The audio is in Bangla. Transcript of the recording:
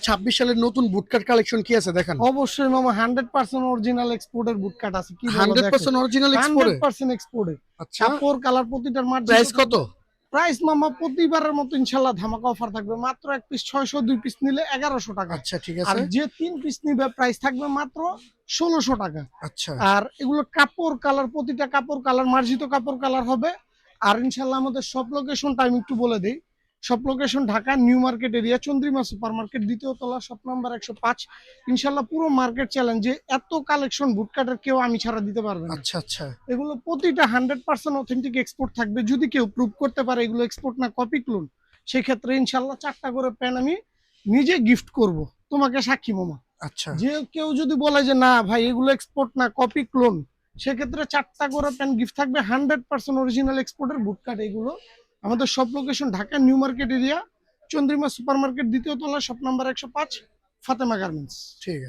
26 সালের নতুন বুটকাট কালেকশন কি আছে দেখেন। অবশ্যই মামা 100% অরিজিনাল এক্সপোর্টের বুটকাট আছে। কি বলো 100% অরিজিনাল এক্সপোর্টে। 100% এক্সপোর্টে। আচ্ছা, কাপড় কালার প্রতিটার মার্জিন প্রাইস কত? প্রাইস মামা প্রতিবারের মতো ইনশাআল্লাহ ধামাকা অফার থাকবে। মাত্র এক পিস 600, 2 পিস নিলে 1100 টাকা। আচ্ছা ঠিক আর আছে। যে 3 পিস নিবে প্রাইস থাকবে মাত্র 1600 টাকা। আচ্ছা আর এগুলো কাপড় কালার প্রতিটা কাপড় কালার মার্জিত কাপড় কালার হবে। আর ইনশাআল্লাহ আমাদের সব লোকেশনটা আমি একটু বলে দেই। সব location Dhaka new market area Chandrima super market দ্বিতীয় তলা শপ নাম্বার 105। ইনশাআল্লাহ পুরো মার্কেট চ্যালেঞ্জে এত কালেকশন বুটকাটের কেউ আমি ছাড়া দিতে পারবে না। আচ্ছা আচ্ছা এগুলো প্রতিটা 100% অথেন্টিক এক্সপোর্ট থাকবে। যদি কেউ প্রুভ করতে পারে এগুলো এক্সপোর্ট না কপি ক্লোন, সেক্ষেত্রে ইনশাল্লাহ 4টা করে প্যান আমি নিজে গিফট করব, তোমাকে সাক্ষী মামা। আচ্ছা যে কেউ যদি বলে যে না ভাই এগুলো এক্সপোর্ট না কপি ক্লোন, সেক্ষেত্রে 4টা করে প্যান গিফট থাকবে। 100% অরিজিনাল এক্সপোর্টের বুটকাট এগুলো। আমাদের সব location Dhaka new market area Chandrima super market দ্বিতীয় তলা শপ নাম্বার 105 ফাতেমা গার্মেন্টস। ঠিক আছে।